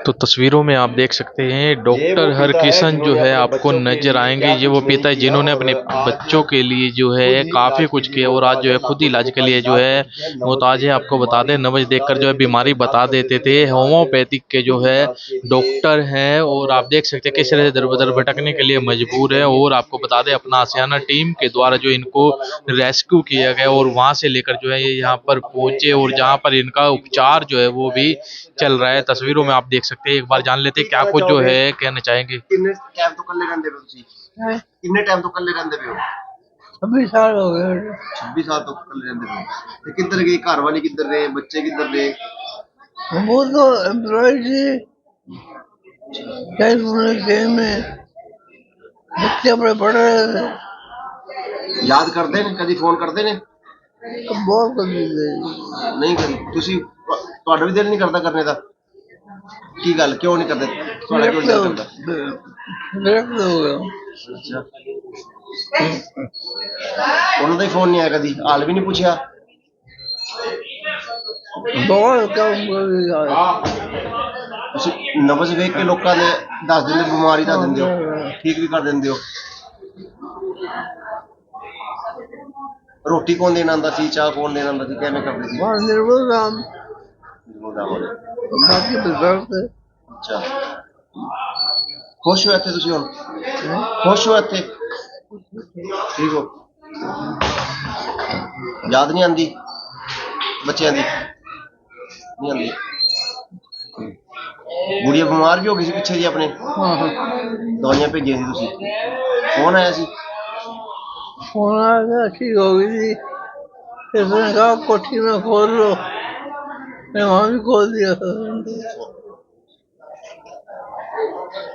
तो तस्वीरों में आप देख सकते हैं ये वो डॉक्टर पिता है हरकिशन जो जिन्होंने है अपने आपको बच्चों के नजर लिए आएंगे। क्या ये कुछ वो नहीं पिता है किया जिन्होंने अपने और आज बच्चों के लिए जो खुद है ही काफी इलाज के कुछ लिए किया और आज मोहताज जो है। है ना खुद तो इलाज लोगों के का लिए जो इलाज है करते थे, नब्ज मोहताज है। देते थे, आपको बता दें, बीमारी नब्ज बता देखकर जो है देते थे, बीमारी फिर इलाज बता कर देते देते थे। थे। आज होम्योपैथिक के जो खुद है इलाज के लिए डॉक्टर हैं और और आप देख सकते हैं किस तरह से दर बदर भटकने के लिए मजबूर है। और आपको बता दें, अपना आसियाना टीम के द्वारा जो इनको रेस्क्यू किया गया और वहां से लेकर जो है ये यहाँ पर पहुंचे और जहाँ पर इनका उपचार जो है वो भी चल रहा है। तस्वीरों में आप देख सकते हैं। एक बार जान लेते हैं क्या कुछ जो है कहना चाहेंगे। किन्ने टाइम तो कल्ले रहंदे पे ਤੁਸੀਂ हैं? किन्ने टाइम तो कल्ले रहंदे पे हो 26 साल हो गए। 26 साल तो कल्ले रहंदे पे हो ते किधर गई घर वाली किधर रहे बच्चे किधर रहे वो तो एम्प्लॉय थे, टेलीफोन में बच्चे अपने पढ़ रहे थे। याद करते ने कदी फोन करते ने तो बहुत कभी गई। नहीं करी ਤੁਸੀਂ ਤੁਹਾਡਾ ਵੀ ਦਿਲ ਨਹੀਂ ਕਰਦਾ ਕਰਨੇ ਦਾ ਕੀ ਗੱਲ ਕਿਉਂ ਨਹੀਂ ਕਰਦੇ ਤੁਹਾਡਾ ਕਿਉਂ विरक्त ਨੀ ਦਿਲ ਕਰਦਾ विरक्त हो गया। ਅੱਛਾ ਉਹਨਾਂ ਦਾ ਹੀ ਫੋਨ ਨਹੀਂ ਆਇਆ ਕਦੀ ਹਾਲ ਵੀ ਨਹੀਂ ਪੁੱਛਿਆ बहुत कम कभी आए। ਤੁਸੀਂ ਨਬਜ਼ ਵੇਖ ਕੇ ਲੋਕਾਂ ਦੇ ਦੱਸ ਦਿੰਦੇ ਬਿਮਾਰੀ ਦੱਸ ਦਿੰਦੇ ਹੋ ਠੀਕ ਵੀ ਕਰ ਦਿੰਦੇ ਹੋ ਰੋਟੀ ਕੌਣ ਦੇਣ ਆਉਂਦਾ ਸੀ ਚਾਹ ਕੌਣ ਦੇਣ ਆਉਂਦਾ ਸੀ ਕਿਵੇਂ ਕਰਦੇ ਸੀ वहाँ निर्मल राम ਮੁੰਡਾ ਹੋਰੇ बाकी बुजुर्ग थे। ਅੱਛਾ ਖੁਸ਼ ਹੋ ਇੱਥੇ ਤੁਸੀਂ ਹੁਣ हैं? ਖੁਸ਼ ਹੋ ਇੱਥੇ ਠੀਕ ਹੋ ਯਾਦ ਨਹੀਂ ਆਉਂਦੀ ਬੱਚਿਆਂ ਦੀ ਨਹੀਂ ਆਉਂਦੀ ਗੁੜੀਆ ਬਿਮਾਰ ਵੀ ਹੋ ਗਈ ਸੀ ਪਿੱਛੇ ਜੀ ਆਪਣੇ हाँ हाँ। ਦਵਾਈਆਂ ਭੇਜੀਆਂ ਸੀ ਤੁਸੀਂ ਫੋਨ ਆਇਆ ਸੀ फोन आ गया, ठीक हो गई थी। इसने कहा कोठी में खोल लो, मैं वहाँ भी खोल दिया।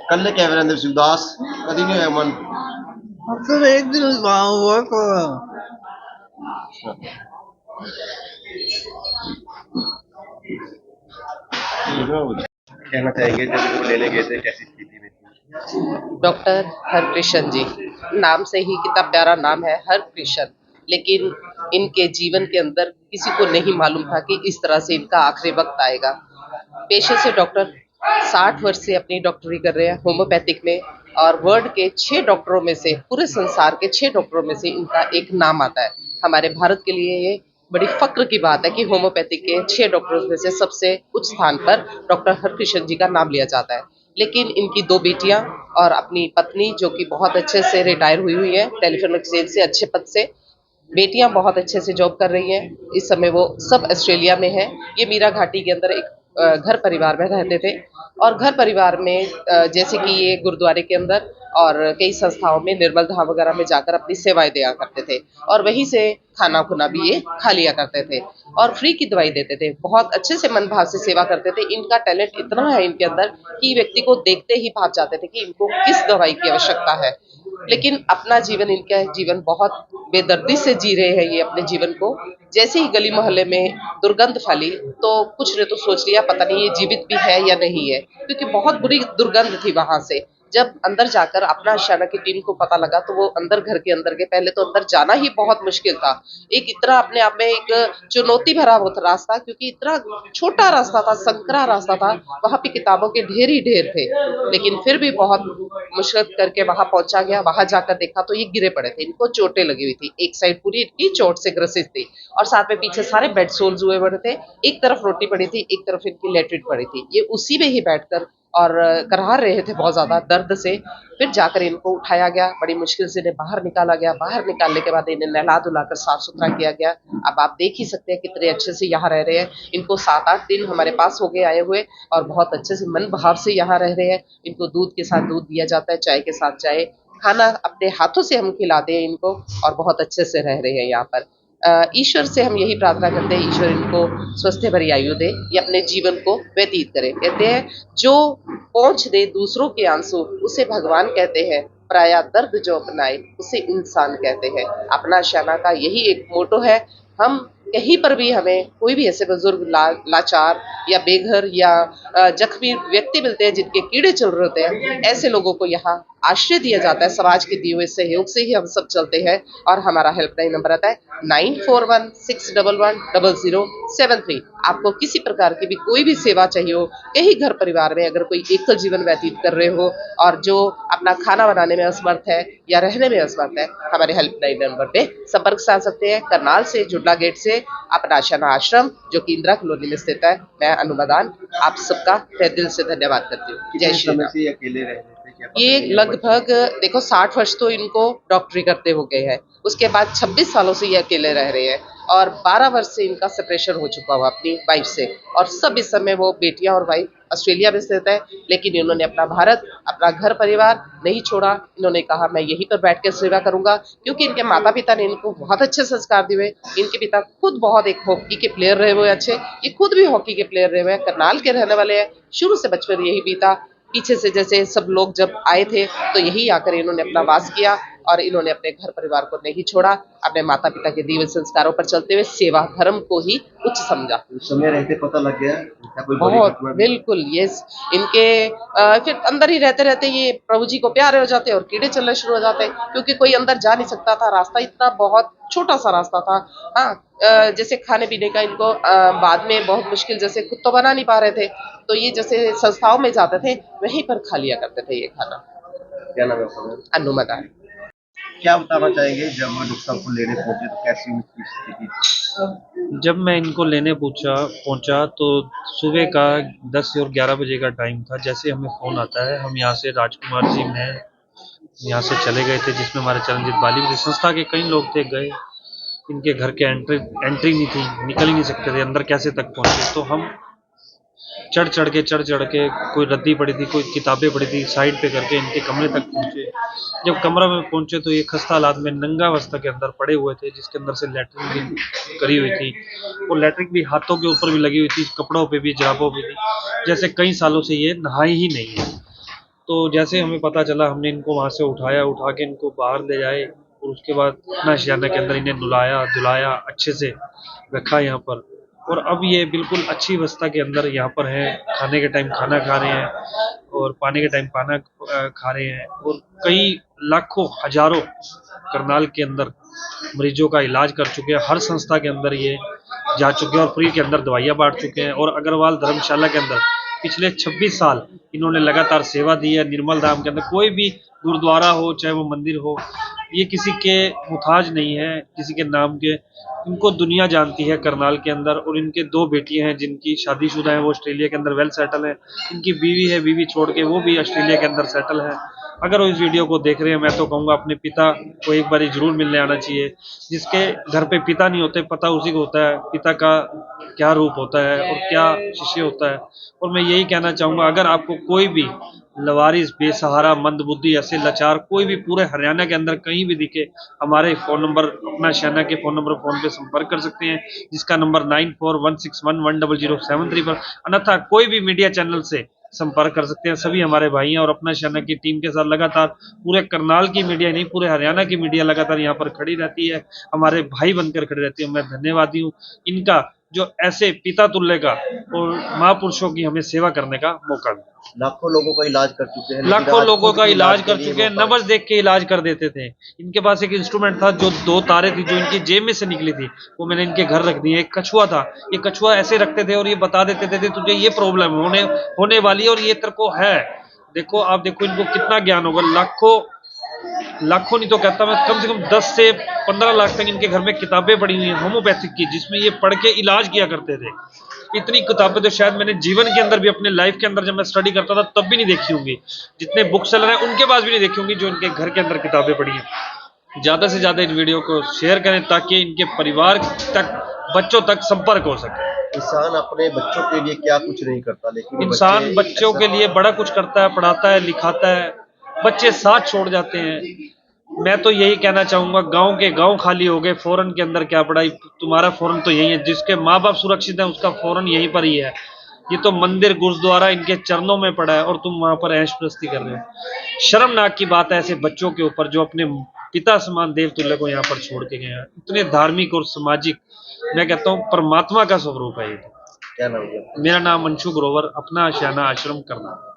ਕੱਲੇ ਕਿਵੇਂ ਰਹਿੰਦੇ ਸੀ ਉਦਾਸ ਕਦੀ ਨਹੀਂ ਹੋਇਆ ਮਨ हफ्ते में एक दिन वहाँ हुआ तो कहना चाहेंगे जब इनको लेने गए थे कैसी स्थिति में थी डॉक्टर हरकृष्ण जी, नाम से ही कितना प्यारा नाम है हरकृष्ण। लेकिन इनके जीवन के अंदर किसी को नहीं मालूम था कि इस तरह से इनका आखिरी वक्त आएगा। पेशे से डॉक्टर 60 वर्ष से अपनी डॉक्टरी कर रहे हैं होम्योपैथिक में, और वर्ल्ड के 6 डॉक्टरों में से, पूरे संसार के 6 डॉक्टरों में से इनका एक नाम आता है। हमारे भारत के लिए ये बड़ी फक्र की बात है कि होम्योपैथिक के 6 डॉक्टरों में से सबसे उच्च स्थान पर डॉक्टर हरकृष्ण जी का नाम लिया जाता है। लेकिन इनकी 2 बेटियां और अपनी पत्नी, जो कि बहुत अच्छे से रिटायर हुई है टेलीफोन एक्सचेंज से, अच्छे पद से। बेटियां बहुत अच्छे से जॉब कर रही हैं। इस समय वो सब ऑस्ट्रेलिया में हैं। ये मीरा घाटी के अंदर एक घर परिवार में रहते थे, और घर परिवार में जैसे कि ये गुरुद्वारे के अंदर और कई संस्थाओं में निर्मल धाम वगैरह में जाकर अपनी सेवाएं दिया करते थे, और वहीं से खाना खुना भी ये खा लिया करते थे और फ्री की दवाई देते थे। बहुत अच्छे से मन भाव से सेवा करते थे। इनका टैलेंट इतना है इनके अंदर कि व्यक्ति को देखते ही भाप जाते थे कि इनको किस दवाई की आवश्यकता है। लेकिन अपना जीवन, इनका जीवन बहुत बेदर्दी से जी रहे हैं ये अपने जीवन को। जैसे ही गली मोहल्ले में दुर्गंध फैली तो कुछ ने तो सोच लिया पता नहीं ये जीवित भी है या नहीं है, क्योंकि बहुत बुरी दुर्गंध थी वहां से। जब अंदर जाकर अपना आशियाना की टीम को पता लगा तो वो अंदर, घर के अंदर के, पहले तो अंदर जाना ही बहुत मुश्किल था। एक इतना अपने आप में एक चुनौती भरा वो रास्ता, क्योंकि इतना छोटा रास्ता था, संकरा रास्ता था, वहां पे किताबों के ढेर ही ढेर थे। लेकिन फिर भी बहुत मुश्किल करके वहां पहुंचा गया। वहां जाकर देखा तो ये गिरे पड़े थे, इनको चोटें लगी हुई थी, एक साइड पूरी इनकी चोट से ग्रसित थी, और साथ में पीछे सारे बेड सोल्स हुए पड़े थे। एक तरफ रोटी पड़ी थी, एक तरफ इनकी लेटरिन पड़ी थी। ये उसी में ही बैठकर और कराह रहे थे बहुत ज्यादा दर्द से। फिर जाकर इनको उठाया गया, बड़ी मुश्किल से इन्हें बाहर निकाला गया। बाहर निकालने के बाद इन्हें नहला धुलाकर साफ सुथरा किया गया। अब आप देख ही सकते हैं कितने अच्छे से यहाँ रह रहे हैं। इनको 7-8 दिन हमारे पास हो गए आए हुए, और बहुत अच्छे से मन भाव से यहाँ रह रहे हैं। इनको दूध के साथ दूध दिया जाता है, चाय के साथ चाय, खाना अपने हाथों से हम खिलाते हैं इनको, और बहुत अच्छे से रह रहे हैं यहाँ पर। ईश्वर से हम यही प्रार्थना करते हैं, ईश्वर इनको स्वस्थ भरी आयु दे, ये अपने जीवन को व्यतीत करें। कहते हैं जो पहुंच दे दूसरों के आंसू उसे भगवान कहते हैं, पराया दर्द जो अपनाए उसे इंसान कहते हैं। अपना आशियाना का यही एक मोटो है। हम कहीं पर भी हमें कोई भी ऐसे बुजुर्ग लाचार या बेघर या जख्मी व्यक्ति मिलते हैं जिनके कीड़े चल रहे होते हैं, ऐसे लोगों को यहाँ आश्रय दिया जाता है, समाज के दिए हुए सहयोग से ही हम सब चलते हैं। और हमारा हेल्पलाइन नंबर आता है 9416110073। आपको किसी प्रकार की भी कोई भी सेवा चाहिए हो, कहीं घर परिवार में अगर कोई एकल जीवन व्यतीत कर रहे हो और जो अपना खाना बनाने में असमर्थ है या रहने में असमर्थ है, हमारे हेल्पलाइन नंबर पे संपर्क साध सकते हैं। करनाल से, जुडला गेट से अपना आशियाना आश्रम जो कि इंदिरा कॉलोनी में स्थित है। मैं अनुमदान आप सबका तहे दिल से धन्यवाद करती हूँ। जय कितने श्री समय राम। से ये अकेले रह रहे थे? क्या पता ये नहीं लगभग देखो 60 वर्ष तो इनको डॉक्टरी करते हो गए हैं। उसके बाद 26 सालों से ये अकेले रह रहे हैं और 12 वर्ष से इनका सेपरेशन हो चुका हुआ अपनी वाइफ से। और सब इस समय वो बेटियां और वाइफ ऑस्ट्रेलिया में स्थित है, लेकिन इन्होंने अपना भारत, अपना घर परिवार नहीं छोड़ा। इन्होंने कहा मैं यहीं पर बैठ कर सेवा करूंगा, क्योंकि इनके माता पिता ने इनको बहुत अच्छे संस्कार दिए हुए। इनके पिता खुद बहुत एक हॉकी के प्लेयर रहे हुए अच्छे, ये खुद भी हॉकी के प्लेयर रहे हुए हैं, करनाल के रहने वाले हैं। शुरू से बचपन यही बीता। पीछे से जैसे सब लोग जब आए थे तो यही आकर इन्होंने अपना वास किया और इन्होंने अपने घर परिवार को नहीं छोड़ा। अपने माता पिता के दिए हुए संस्कारों पर चलते हुए सेवा धर्म को ही उच्च समझा। उस समय रहते पता लग गया क्या कोई बड़ी बहुत घटना भी? बिल्कुल यस। इनके फिर अंदर ही रहते रहते ये प्रभु जी को प्यारे हो जाते और कीड़े चलने शुरू हो जाते, क्योंकि कोई अंदर जा नहीं सकता था। रास्ता इतना बहुत छोटा सा रास्ता था। हाँ, जैसे खाने पीने का इनको बाद में बहुत मुश्किल, जैसे खुद तो बना नहीं पा रहे थे, तो ये जैसे संस्थाओं में जाते थे वहीं पर खा लिया करते थे ये खाना। क्या नाम है आपका? अनुमदान। क्या बताना चाहेंगे जब डॉक्टर साहब को लेने पहुंचे तो कैसी उनकी स्थिति थी? जब मैं इनको लेने पहुंचा तो सुबह का 10 और 11 बजे का टाइम था। जैसे हमें फ़ोन आता है, हम यहाँ से राजकुमार जी में यहाँ से चले गए थे, जिसमें हमारे चरणजीत बाली भी थे, संस्था के कई लोग थे गए। इनके घर के एंट्री नहीं थी, निकल ही नहीं सकते थे, अंदर कैसे तक पहुंचे। तो हम चढ़ चढ़ के कोई रद्दी पड़ी थी, कोई किताबें पड़ी थी, साइड पे करके इनके कमरे तक पहुंचे। जब कमरा में पहुंचे तो ये खस्ता हालात में नंगा अवस्था के अंदर पड़े हुए थे, जिसके अंदर से लैट्रिन भी करी हुई थी और लैट्रिन भी हाथों के ऊपर भी लगी हुई थी, कपड़ों पे भी, जुराबों पे भी, जैसे कई सालों से ये नहाई ही नहीं है। तो जैसे हमें पता चला, हमने इनको वहाँ से उठा के इनको बाहर ले जाए और उसके बाद अपना आशियाना के अंदर इन्हें नुलाया धुलाया, अच्छे से रखा यहाँ पर। और अब ये बिल्कुल अच्छी अवस्था के अंदर यहाँ पर हैं। खाने के टाइम खाना खा रहे हैं और पानी के टाइम पाना खा रहे हैं। और कई लाखों हजारों करनाल के अंदर मरीजों का इलाज कर चुके हैं। हर संस्था के अंदर ये जा चुके हैं और फ्री के अंदर दवाइयाँ बांट चुके हैं। और अग्रवाल धर्मशाला के अंदर पिछले 26 साल इन्होंने लगातार सेवा दी है। निर्मल धाम के अंदर कोई भी गुरुद्वारा हो, चाहे वो मंदिर हो, ये किसी के मुताज नहीं है, किसी के नाम के। इनको दुनिया जानती है करनाल के अंदर। और इनके 2 बेटियां हैं जिनकी शादीशुदा हैं, वो ऑस्ट्रेलिया के अंदर वेल सेटल है। इनकी बीवी है, बीवी छोड़ के वो भी ऑस्ट्रेलिया के अंदर सेटल है। अगर वो इस वीडियो को देख रहे हैं, मैं तो कहूँगा अपने पिता को एक बार जरूर मिलने आना चाहिए। जिसके घर पे पिता नहीं होते, पता उसी को होता है पिता का क्या रूप होता है और क्या शिष्य होता है। और मैं यही कहना चाहूँगा, अगर आपको कोई भी लवारिस, बेसहारा, मंदबुद्धि, ऐसे लाचार कोई भी पूरे हरियाणा के अंदर कहीं भी दिखे, हमारे फ़ोन नंबर, अपना शहना के फ़ोन नंबर फ़ोन पे संपर्क कर सकते हैं, जिसका नंबर 9416110073 पर। अन्यथा कोई भी मीडिया चैनल से संपर्क कर सकते हैं। सभी हमारे भाई हैं और अपना शहना की टीम के साथ लगातार पूरे करनाल की मीडिया नहीं, पूरे हरियाणा की मीडिया लगातार यहाँ पर खड़ी रहती है, हमारे भाई बनकर खड़ी रहती है। मैं धन्यवादी हूँ इनका, जो ऐसे पिता तुल्य का और महापुरुषों की हमें सेवा करने का मौका मिला। लाखों लोगों का इलाज कर चुके हैं, लेकिन लाखों आज लोगों खुद का के इलाज के कर लिए चुके हैं, वो नब्ज देख के इलाज कर देते थे। इनके पास एक इंस्ट्रूमेंट था, जो 2 तारे थी जो इनकी जेब में से निकली थी, वो मैंने इनके घर रख दी है। एक कछुआ था, ये कछुआ ऐसे रखते थे और ये बता देते थे तुझे ये प्रॉब्लम होने वाली है और ये तेरे को है। देखो, आप देखो इनको कितना ज्ञान होगा। लाखों नहीं तो कहता मैं, कम से कम 10 से 15 लाख तक इनके घर में किताबें पड़ी हुई हैं होम्योपैथिक की, जिसमें ये पढ़ के इलाज किया करते थे। इतनी किताबें तो शायद मैंने जीवन के अंदर भी, अपने लाइफ के अंदर जब मैं स्टडी करता था तब भी नहीं देखी होंगी। जितने बुक सेलर हैं उनके पास भी नहीं देखी होंगी जो इनके घर के अंदर किताबें पड़ी हैं। ज़्यादा से ज़्यादा इस वीडियो को शेयर करें ताकि इनके परिवार तक, बच्चों तक संपर्क हो सके। इंसान अपने बच्चों के लिए क्या कुछ नहीं करता, लेकिन इंसान बच्चों के लिए बड़ा कुछ करता है, पढ़ाता है, लिखाता है, बच्चे साथ छोड़ जाते हैं। मैं तो यही कहना चाहूँगा, गांव के गांव खाली हो गए, फौरन के अंदर क्या पढ़ाई, तुम्हारा फौरन तो यही है। जिसके माँ बाप सुरक्षित हैं उसका फौरन यहीं पर ही है। ये तो मंदिर गुरुद्वारा इनके चरणों में पड़ा है और तुम वहां पर ऐश प्रस्ती कर रहे हो। शर्मनाक की बात है ऐसे बच्चों के ऊपर जो अपने पिता समान देवतुल्य को यहाँ पर छोड़ के गए हैं। इतने धार्मिक और सामाजिक, मैं कहता हूँ परमात्मा का स्वरूप है ये। क्या नाम है? मेरा नाम अंशु ग्रोवर, अपना आशियाना आश्रम करना।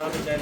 चाय